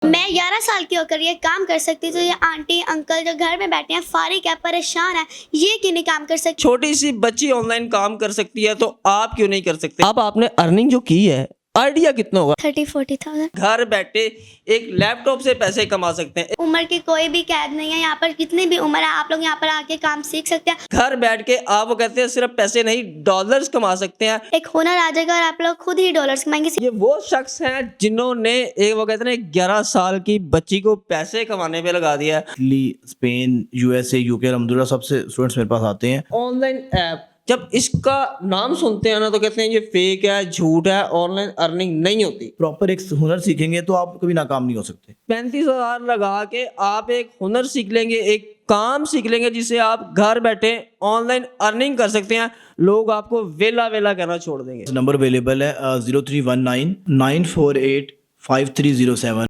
मैं 11 साल की होकर ये काम कर सकती, तो ये आंटी अंकल जो घर में बैठे हैं फारिग है परेशान है, ये क्यों नहीं काम कर सकती। छोटी सी बच्ची ऑनलाइन काम कर सकती है तो आप क्यों नहीं कर सकते। अब आपने अर्निंग जो की है, आइडिया कितना होगा। 30-40,000। घर बैठे एक लैपटॉप से पैसे कमा सकते हैं। उम्र की कोई भी कैद नहीं है, यहाँ पर कितनी भी उम्र है आप लोग यहाँ पर आके काम सीख सकते हैं। घर बैठ के आप वो कहते हैं सिर्फ पैसे नहीं डॉलर्स कमा सकते हैं। एक हुनर आ जाएगा और आप लोग खुद ही डॉलर्स कमाएंगे। ये वो शख्स हैं जिन्होंने एक वो कहते हैं 11 साल की बच्ची को पैसे कमाने पे लगा दिया है। इटली, स्पेन, यूएसए, यूके, अलहमदुलिल्लाह सबसे स्टूडेंट्स मेरे पास आते हैं। ऑनलाइन ऐप जब इसका नाम सुनते हैं ना तो कहते हैं ये फेक है, झूठ है, ऑनलाइन अर्निंग नहीं होती। प्रॉपर एक हुनर सीखेंगे तो आप कभी नाकाम नहीं हो सकते। 35,000 लगा के आप एक हुनर सीख लेंगे, एक काम सीख लेंगे जिससे आप घर बैठे ऑनलाइन अर्निंग कर सकते हैं। लोग आपको वेला वेला कहना छोड़ देंगे। नंबर अवेलेबल है 0319948530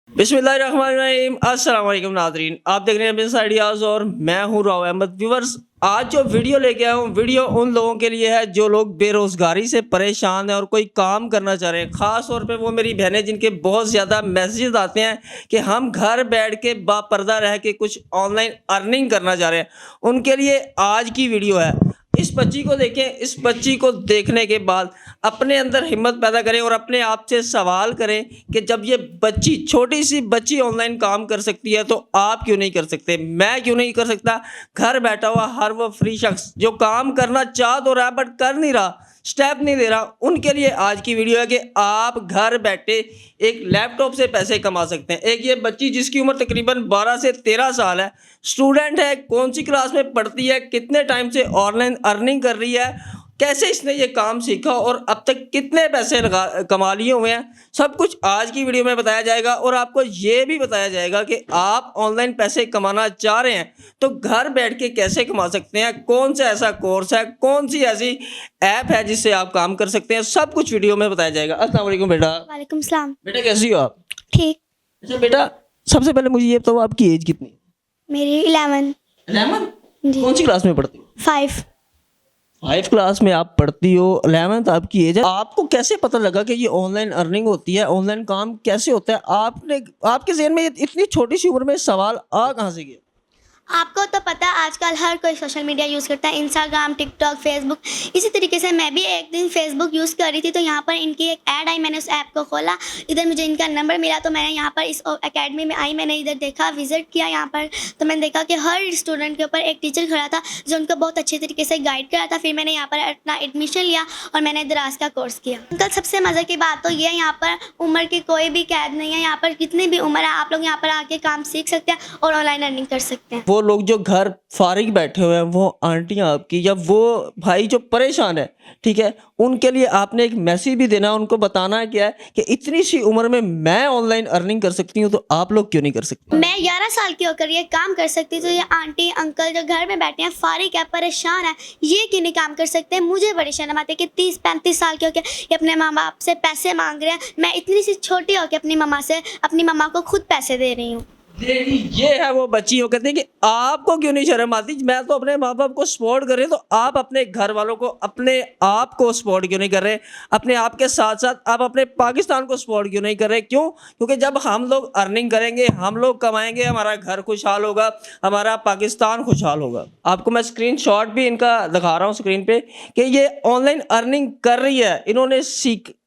बिस्मिल्लाहिर्रहमानिर्रहीम। अस्सलाम वालेकुम नाज़रीन, आप देख रहे हैं बिज़नेस आइडियाज़ और मैं हूं राव अहमद। व्यूअर्स, आज जो वीडियो लेके आया हूं, वीडियो उन लोगों के लिए है जो लोग बेरोज़गारी से परेशान हैं और कोई काम करना चाह रहे हैं। ख़ास तौर पे वो मेरी बहनें जिनके बहुत ज़्यादा मैसेजेस आते हैं कि हम घर बैठ के बापर्दा रह के कुछ ऑनलाइन अर्निंग करना चाह रहे हैं, उनके लिए आज की वीडियो है। इस बच्ची को देखें, इस बच्ची को देखने के बाद अपने अंदर हिम्मत पैदा करें और अपने आप से सवाल करें कि जब ये बच्ची, छोटी सी बच्ची ऑनलाइन काम कर सकती है तो आप क्यों नहीं कर सकते, मैं क्यों नहीं कर सकता। घर बैठा हुआ हर वो फ्री शख्स जो काम करना चाह तो रहा है बट कर नहीं रहा, स्टेप नहीं ले रहा, उनके लिए आज की वीडियो है कि आप घर बैठे एक लैपटॉप से पैसे कमा सकते हैं। एक ये बच्ची जिसकी उम्र तकरीबन 12 से 13 साल है, स्टूडेंट है, कौन सी क्लास में पढ़ती है, कितने टाइम से ऑनलाइन अर्निंग कर रही है, कैसे इसने ये काम सीखा और अब तक कितने पैसे कमा लिए हुए हैं, सब कुछ आज की वीडियो में बताया जाएगा। और आपको ये भी बताया जाएगा कि आप ऑनलाइन पैसे कमाना चाह रहे हैं तो घर बैठ के कैसे कमा सकते हैं, कौन सा ऐसा कोर्स है, कौन सी ऐसी ऐप है जिससे आप काम कर सकते हैं, सब कुछ वीडियो में बताया जाएगा। अस्सलाम वालेकुम बेटा। वालेकुम सलाम। बेटा कैसी हो आप? ठीक। अच्छा बेटा, सबसे पहले मुझे ये बताओ आपकी एज कितनी? मेरी 11। 11? जी। कौन सी क्लास में पढ़ती हो? 5। 5 क्लास में आप पढ़ती हो, 11th आपकी एज है। आपको कैसे पता लगा कि ये ऑनलाइन अर्निंग होती है, ऑनलाइन काम कैसे होता है? आपने, आपके ज़हन में इतनी छोटी सी उम्र में सवाल आ कहाँ से गया? आपको तो पता है आजकल हर कोई सोशल मीडिया यूज़ करता है, इंस्टाग्राम, टिकटॉक, फेसबुक। इसी तरीके से मैं भी एक दिन फेसबुक यूज़ कर रही थी तो यहाँ पर इनकी एक ऐड आई, मैंने उस ऐप को खोला, इधर मुझे इनका नंबर मिला तो मैंने यहाँ पर इस एकेडमी में आई, मैंने इधर देखा, विज़िट किया यहाँ पर, तो मैंने देखा कि हर स्टूडेंट के ऊपर एक टीचर खड़ा था जो उनको बहुत अच्छे तरीके से गाइड कर रहा था। फिर मैंने यहाँ पर अपना एडमिशन लिया और मैंने दराज का कोर्स किया। अंकल, सबसे मज़े की बात तो ये है यहाँ पर उम्र की कोई भी कैद नहीं है, यहाँ पर कितनी भी उम्र है आप लोग यहाँ पर आके काम सीख सकते हैं और ऑनलाइन अर्निंग कर सकते हैं। वो लोग जो घर फारिग बैठे हुए हैं, वो आंटियां आपकी या वो भाई जो परेशान है, ठीक है, उनके लिए आपने एक मैसेज भी देना है, उनको बताना है क्या है कि इतनी सी उम्र में मैं ऑनलाइन अर्निंग कर सकती हूँ तो आप लोग क्यों नहीं कर सकते। मैं 11 साल की होकर ये काम कर सकती, तो ये आंटी अंकल जो घर में बैठे हैं फारिग है परेशान है, ये क्यों नहीं काम कर सकते। मुझे बड़ी शर्म आती है कि 30-35 साल के होकर ये अपने माँ बाप से पैसे मांग रहे हैं। मैं इतनी सी छोटी होकर अपनी मम्मा को खुद पैसे दे रही हूँ। ये है वो बच्ची, वो कहते हैं कि आपको क्यों नहीं शर्म आती, मैं तो अपने माँ बाप को सपोर्ट कर रही हूँ तो आप अपने घर वालों को, अपने आप को सपोर्ट क्यों नहीं कर रहे। अपने आप के साथ साथ आप अपने पाकिस्तान को सपोर्ट क्यों नहीं कर रहे। क्यों? क्योंकि जब हम लोग अर्निंग करेंगे, हम लोग कमाएंगे, हमारा घर खुशहाल होगा, हमारा पाकिस्तान खुशहाल होगा। आपको मैं स्क्रीनशॉट भी इनका दिखा रहा हूँ स्क्रीन पे कि ये ऑनलाइन अर्निंग कर रही है, इन्होंने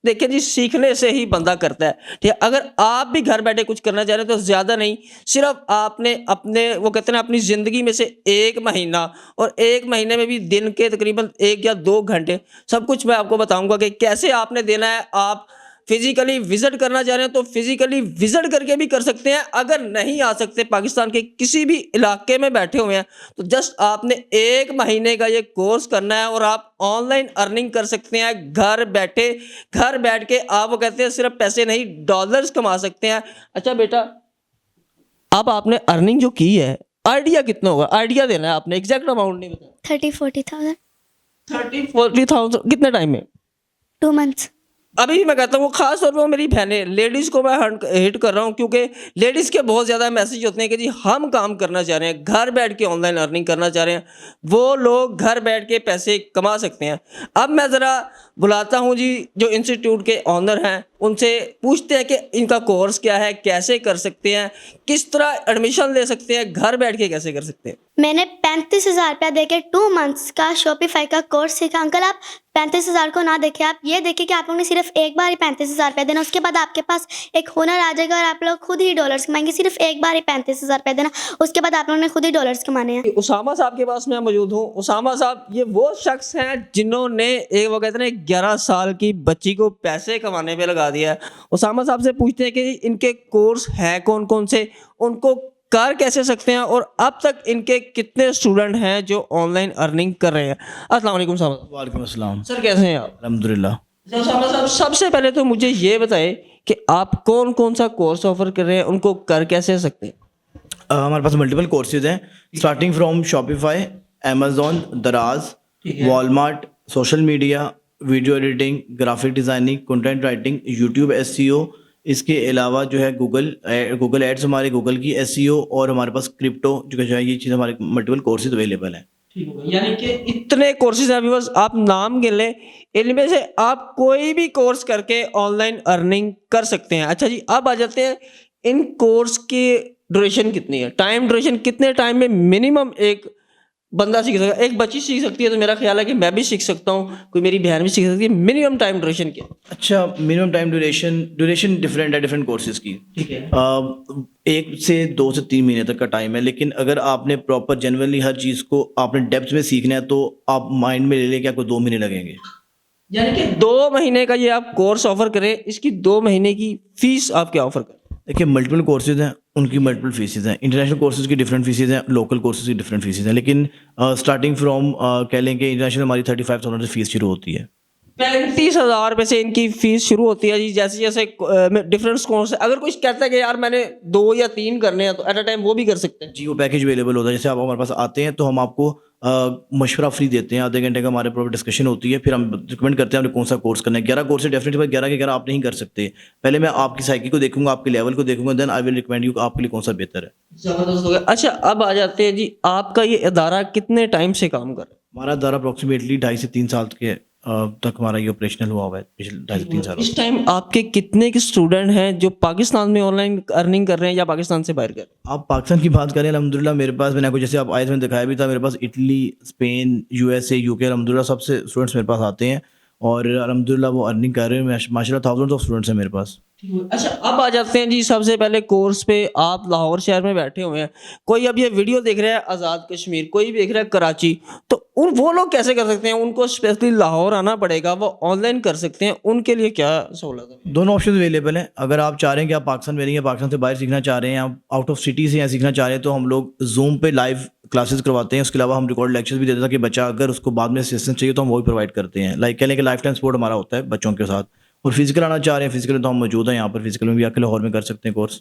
देखिए जी, सीखने से ही बंदा करता है, ठीक है। अगर आप भी घर बैठे कुछ करना चाह रहे हैं तो ज़्यादा नहीं, सिर्फ आपने अपने, वो कहते हैं ना, अपनी ज़िंदगी में से 1 महीना, और 1 महीने में भी दिन के तकरीबन 1 या 2 घंटे, सब कुछ मैं आपको बताऊंगा कि कैसे आपने देना है। आप फिज़िकली विज़िट करना चाह रहे हैं तो फिज़िकली विज़िट करके भी कर सकते हैं। अगर नहीं आ सकते, पाकिस्तान के किसी भी इलाके में बैठे हुए हैं, तो जस्ट आपने 1 महीने का ये कोर्स करना है और आप ऑनलाइन अर्निंग कर सकते हैं घर बैठे। घर बैठ के आप, वो कहते हैं, सिर्फ पैसे नहीं डॉलर्स कमा सकते हैं। अच्छा बेटा, अब आपने अर्निंग जो की है, आइडिया कितना होगा, आइडिया देना है आपने, एग्जैक्ट अमाउंट नहीं बताया। 30-40,000। 30-40,000 कितने टाइम में? 2 मंथ्स। अभी भी मैं कहता हूँ, खास तौर पे वो मेरी बहनें, लेडीज़ को मैं हिट कर रहा हूँ क्योंकि लेडीज़ के बहुत ज़्यादा मैसेज होते हैं कि जी हम काम करना चाह रहे हैं, घर बैठ के ऑनलाइन अर्निंग करना चाह रहे हैं, वो लोग घर बैठ के पैसे कमा सकते हैं। अब मैं ज़रा बुलाता हूँ जी जो इंस्टीट्यूट के ऑनर हैं, उनसे पूछते हैं कि इनका कोर्स क्या है, कैसे कर सकते हैं, किस तरह एडमिशन ले सकते हैं, घर बैठ के कैसे कर सकते हैं। मैंने 35,000 रुपया देके 2 मंथ्स का शॉपिफाई का कोर्स सीखा। अंकल आप 35,000 को ना देखें, आप ये देखें कि आप लोगों ने सिर्फ एक बार ही 35,000 रुपया देना, उसके बाद आपके पास एक हुनर आ जाएगा और आप लोग खुद ही डॉलर्स कमाएंगे। सिर्फ एक बार ही 35,000 रुपया देना, उसके बाद आप लोगों ने खुद ही डॉलर्स कमाने हैं। उसामा साहब के पास मैं मौजूद हूँ। उसामा साहब ये वो शख्स हैं जिन्होंने एक वो कहते हैं 11 साल की बच्ची को पैसे कमाने पे लगा दिया है। उसामा साहब से पूछते हैं कि इनके कोर्स हैं कौन कौन से, उनको कर कैसे सकते हैं और अब तक इनके कितने स्टूडेंट हैं जो ऑनलाइन अर्निंग कर रहे हैं। अस्सलाम वालेकुम उसामा साहब। वालेकुम अस्सलाम। सर कैसे हैं आप? अल्हम्दुलिल्लाह। अच्छा उसामा साहब, सबसे पहले तो मुझे ये बताएं कि आप कौन कौन सा कोर्स ऑफर कर रहे हैं, उनको कर कैसे सकते हैं? हमारे पास मल्टीपल कोर्सेज हैं, स्टार्टिंग फ्रॉम शॉपिफाई, अमेजोन, दराज, Walmart, social media, video editing, graphic designing, content writing, YouTube SEO, इसके अलावा जो है गूगल एड्स, हमारे गूगल की एसईओ, और हमारे पास क्रिप्टो जो है, ये चीज़ हमारे मल्टीपल कोर्सेज अवेलेबल हैं। यानी कि इतने कोर्सेज हैं व्यूअर्स, आप नाम गिन लें, इनमें से आप कोई भी कोर्स करके ऑनलाइन अर्निंग कर सकते हैं। अच्छा जी, अब आ जाते हैं इन कोर्स की ड्यूरेशन कितनी है, टाइम ड्यूरेशन कितने टाइम में मिनिमम एक बंदा सीख सकता है? एक बच्ची सीख सकती है तो मेरा ख्याल है कि मैं भी सीख सकता हूँ, कोई मेरी बहन भी सीख सकती है। मिनिमम टाइम ड्यूरेशन क्या है? अच्छा, मिनिमम टाइम ड्यूरेशन डिफरेंट है डिफरेंट कोर्सेज की। ठीक है। 1 से 2 से 3 महीने तक का टाइम है, लेकिन अगर आपने प्रॉपर जेन्युइनली हर चीज़ को आपने डेप्थ में सीखना है तो आप माइंड में ले लें कि आपको 2 महीने लगेंगे। यानी कि 2 महीने का ये आप कोर्स ऑफर करें, इसकी 2 महीने की फीस आप क्या ऑफर करें? देखिए, मल्टीपल कोर्सेज हैं, उनकी मल्टीपल फीसेज हैं। इंटरनेशनल कोर्सेज की डिफरेंट फीसेज हैं, लोकल कोर्सेज की डिफरेंट फीसेज हैं, लेकिन स्टार्टिंग फ्रॉम कह लें कि इंटरनेशनल हमारी 35,000 से फीस शुरू होती है। 35,000 रुपये से इनकी फीस शुरू होती है जी। जैसे जैसे डिफरेंट कोर्स, अगर कोई कहता है कि यार मैंने 2 या 3 करने हैं तो एट अ टाइम वो भी कर सकते हैं जी, वो पैकेज अवेलेबल होता है। जैसे आप हमारे पास आते हैं तो हम आपको मशवरा फ्री देते हैं, आधे घंटे का हमारे प्रॉपर डिस्कशन होती है, फिर हम रिकमेंड करते हैं आपने कौन सा कोर्स करना है। 11 कोर्स है, डेफिनेटली 11 के 11 आप नहीं कर सकते। पहले मैं आपकी साइकिल को देखूंगा, आपके लेवल को देखूंगा, then I will recommend you आपके लिए कौन सा बेहतर है। जबरदस्त हो गया। अच्छा, अब आ जाते हैं जी, आपका ये इदारा कितने टाइम से काम कर रहा है? हमारा दारा अप्रॉक्सीमेटली 2.5 से 3 साल के तक हमारा ये ऑपरेशनल हुआ हुआ है, पिछले 2.5 से 3 साल। इस टाइम आपके कितने के स्टूडेंट हैं जो पाकिस्तान में ऑनलाइन अर्निंग कर रहे हैं या पाकिस्तान से बाहर कर रहे हैं? आप पाकिस्तान की बात करें, अल्हम्दुलिल्लाह मेरे पास, मैंने आपको जैसे आप आए थे मैंने दिखाया भी था, मेरे पास इटली, स्पेन, यूएसए, यूके, अल्हम्दुलिल्लाह सबसे स्टूडेंट्स मेरे पास आते हैं और अल्हम्दुलिल्लाह वो अर्निंग कर रहे हैं। माशाल्लाह थाउजेंड्स ऑफ स्टूडेंट्स हैं मेरे पास। अच्छा, अब आ जाते हैं जी, सबसे पहले कोर्स पे आप लाहौर शहर में बैठे हुए हैं, कोई अब ये वीडियो देख रहा है आज़ाद कश्मीर, कोई भी देख रहा है कराची, तो वो लोग कैसे कर सकते हैं? उनको स्पेशली लाहौर आना पड़ेगा, वो ऑनलाइन कर सकते हैं, उनके लिए क्या सहूलत है? दोनों ऑप्शन अवेलेबल हैं। अगर आप चाह रहे हैं कि आप पाकिस्तान में नहीं हैं, पाकिस्तान से बाहर सीखना चाह रहे हैं, आप आउट ऑफ सिटी से यहाँ सीखना चाह रहे हैं, तो हम लोग जूम पे लाइव क्लासेस करवाते हैं। उसके अलावा हम रिकॉर्ड लेक्चर्स भी देते हैं कि बच्चा अगर उसको बाद में असिस्टेंस चाहिए तो हम वो भी प्रोवाइड करते हैं। लाइक कह लें कि लाइफ टाइम सपोर्ट हमारा होता है बच्चों के साथ। और फिजिकल आना चाह रहे हैं, फिजिकल तो हम मौजूद हैं यहाँ पर, फिजिकल में भी आके लाहौर में कर सकते हैं कोर्स।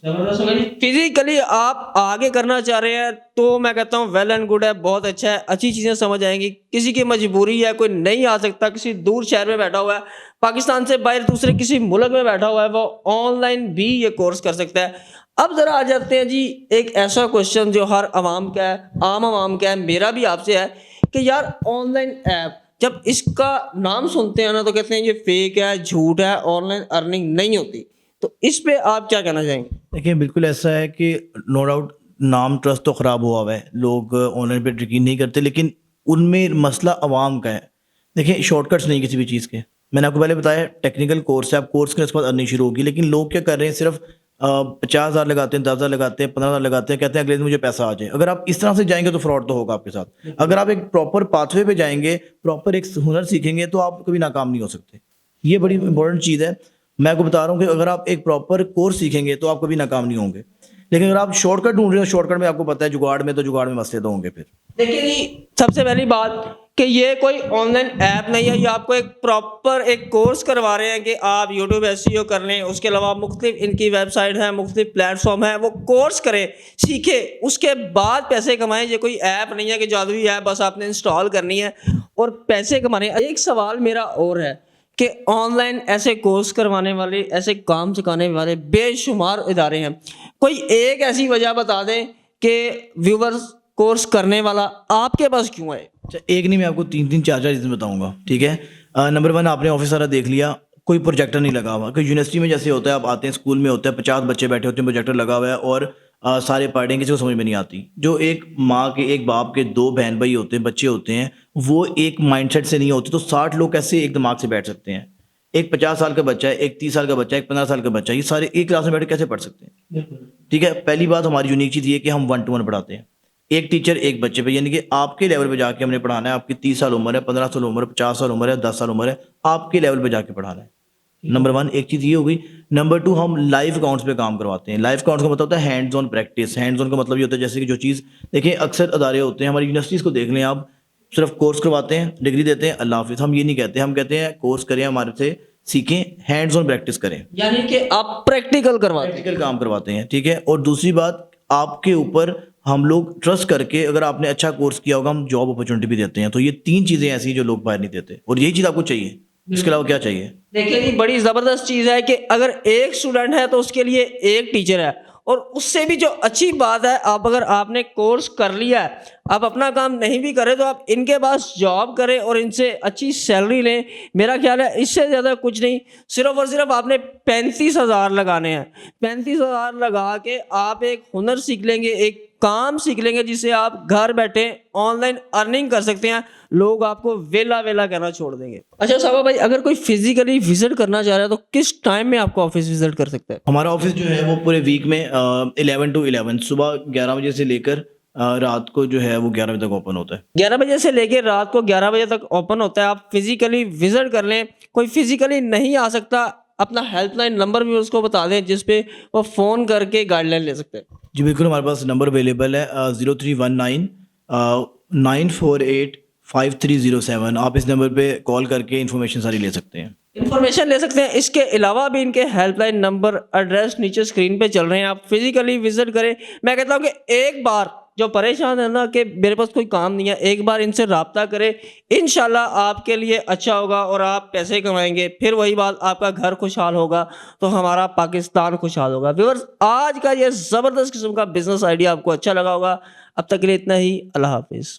फिजिकली आप आगे करना चाह रहे हैं तो मैं कहता हूँ वेल एंड गुड है, बहुत अच्छा है, अच्छी चीज़ें समझ आएंगी। किसी की मजबूरी है, कोई नहीं आ सकता, किसी दूर शहर में बैठा हुआ है, पाकिस्तान से बाहर दूसरे किसी मुल्क में बैठा हुआ है, वो ऑनलाइन भी ये कोर्स कर सकता है। अब ज़रा आ जाते हैं जी, एक ऐसा क्वेश्चन जो हर आवाम का है, आम आवाम का है, मेरा भी आपसे है कि यार ऑनलाइन ऐप जब इसका नाम सुनते हैं ना तो कहते हैं ये फेक है, झूठ है, ऑनलाइन अर्निंग नहीं होती, तो इस पे आप क्या कहना चाहेंगे? देखिए, बिल्कुल ऐसा है कि नो डाउट नाम ट्रस्ट तो ख़राब हुआ हुआ है, लोग ऑनलाइन पे यकीन नहीं करते, लेकिन उनमें मसला अवाम का है। देखिए, शॉर्टकट्स नहीं किसी भी चीज़ के। मैंने आपको पहले बताया टेक्निकल कोर्स है, आप कोर्स के उसके बाद अर्निंग शुरू होगी, लेकिन लोग क्या कर रहे हैं, सिर्फ 50,000 लगाते हैं, 10,000 लगाते हैं, 15,000 लगाते हैं, कहते हैं अगले दिन मुझे पैसा आ जाए। अगर आप इस तरह से जाएंगे तो फ्रॉड तो होगा आपके साथ। अगर आप एक प्रॉपर पाथवे पे जाएंगे, प्रॉपर एक हुनर सीखेंगे, तो आप कभी नाकाम नहीं हो सकते। ये बड़ी इंपॉर्टेंट चीज़ है। मैं आपको बता रहा हूँ कि अगर आप एक प्रॉपर कोर्स सीखेंगे तो आप कभी नाकाम नहीं होंगे। लेकिन अगर आप शॉर्टकट ढूंढ रहे हो, शॉर्टकट में आपको पता है जुगाड़ में मसले तो होंगे फिर। देखिए जी, सबसे पहली बात कि ये कोई ऑनलाइन ऐप नहीं है, ये आपको एक प्रॉपर एक कोर्स करवा रहे हैं कि आप यूट्यूब एसईओ कर लें। उसके अलावा मुख्तलिफ इनकी वेबसाइट है, मुख्तलिफ प्लेटफॉर्म है, वो कोर्स करें, सीखें, उसके बाद पैसे कमाएं। ये कोई ऐप नहीं है कि जादुई ऐप बस आपने इंस्टॉल करनी है और पैसे कमाने। एक सवाल मेरा और है कि ऑनलाइन ऐसे कोर्स करवाने वाले, ऐसे काम सिखाने वाले बेशुमार इदारे हैं, कोई एक ऐसी वजह बता दें कि व्यूवर्स कोर्स करने वाला आपके पास क्यों है? अच्छा, एक नहीं, मैं आपको 3-3 4-4 रीज़न बताऊंगा, ठीक है। नंबर 1, आपने ऑफिस सारा देख लिया, कोई प्रोजेक्टर नहीं लगा हुआ। कोई यूनिवर्सिटी में जैसे होता है, आप आते हैं स्कूल में होता है 50 बच्चे बैठे होते हैं, प्रोजेक्टर लगा हुआ है और सारे पढ़ रहे हैं, किसी को समझ में नहीं आती। जो एक माँ के एक बाप के 2 बहन भाई होते हैं, बच्चे होते हैं, वो एक माइंडसेट से नहीं होते, तो 60 लोग कैसे एक दिमाग से बैठ सकते हैं? एक 50 साल का बच्चा है, एक 30 साल का बच्चा है, एक 15 साल का बच्चा है, ये सारे एक क्लास में बैठ के कैसे पढ़ सकते हैं? ठीक है, पहली बात हमारी यूनिक चीज़ ये है कि हम 1 to 1 पढ़ाते हैं, एक टीचर एक बच्चे पे, यानी कि आपके लेवल पे जाके हमने पढ़ाना है। आपकी 30 साल उम्र है, 15 साल उम्र है, 50 साल उम्र है, 10 साल उम्र है, आपके लेवल पे जाके पढ़ाना है। नंबर 1 एक चीज़ ये हो गई। नंबर 2 हम लाइव अकाउंट्स पे काम करवाते हैं। लाइव अकाउंट्स का मतलब होता है hands on practice. Hands on का मतलब ये होता है जैसे कि जो चीज़ देखिए, अक्सर अदारे होते हैं, हमारी यूनिवर्सिटीज़ को देख लें आप, सिर्फ कोर्स करवाते हैं, डिग्री देते हैं, अल्लाह हाफिज़। हम ये नहीं कहते, हम कहते हैं कोर्स करें, हमारे से सीखें, हैंड्स ऑन प्रैक्टिस करें, यानी कि आप प्रैक्टिकल करवाते हैं। प्रैक्टिकल काम करवाते हैं। ठीक है, और दूसरी बात, आपके ऊपर हम लोग ट्रस्ट करके, अगर आपने अच्छा कोर्स किया होगा, हम जॉब अपॉर्चुनिटी भी देते हैं। तो ये 3 चीज़ें ऐसी हैं जो लोग बाहर नहीं देते, और यही चीज़ आपको चाहिए। इसके अलावा क्या चाहिए? देखिए जी, बड़ी ज़बरदस्त चीज़ है कि अगर एक स्टूडेंट है तो उसके लिए एक टीचर है, और उससे भी जो अच्छी बात है, आप अगर आपने कोर्स कर लिया है, आप अपना काम नहीं भी करें तो आप इनके पास जॉब करें और इनसे अच्छी सैलरी लें। मेरा ख्याल है इससे ज़्यादा कुछ नहीं, सिर्फ और सिर्फ आपने 35,000 लगाने हैं। 35,000 लगा के आप एक हुनर सीख लेंगे, एक काम सीख लेंगे, जिससे आप घर बैठे ऑनलाइन अर्निंग कर सकते हैं। लोग आपको वेला वेला कहना छोड़ देंगे। अच्छा साहब भाई, अगर कोई फिजिकली विजिट करना चाह रहा है तो किस टाइम में आपको ऑफिस विजिट कर सकता है? हमारा ऑफिस जो है वो पूरे वीक में 11 to 11 सुबह 11 बजे से लेकर रात को जो है वो 11 बजे तक ओपन होता है। 11 बजे से लेकर रात को 11 बजे तक ओपन होता है। आप फिजिकली विजिट कर लें। कोई फिजिकली नहीं आ सकता, अपना हेल्पलाइन नंबर भी उसको बता दें जिस पे वो फ़ोन करके गाइडलाइन ले सकते हैं। जी बिल्कुल, हमारे पास नंबर अवेलेबल है 0319 948 5307। आप इस नंबर पे कॉल करके इन्फॉर्मेशन सारी ले सकते हैं। इन्फॉर्मेशन ले सकते हैं। इसके अलावा भी इनके हेल्पलाइन नंबर, एड्रेस नीचे स्क्रीन पे चल रहे हैं, आप फिजिकली विजिट करें। मैं कहता हूँ कि एक बार जो परेशान है ना कि मेरे पास कोई काम नहीं है, एक बार इनसे रब्ता करें, इंशाल्लाह आपके लिए अच्छा होगा और आप पैसे कमाएंगे। फिर वही बात, आपका घर खुशहाल होगा तो हमारा पाकिस्तान खुशहाल होगा। व्यूअर्स, आज का ये ज़बरदस्त किस्म का बिजनेस आइडिया आपको अच्छा लगा होगा। अब तक के लिए इतना ही। अल्लाह हाफिज़।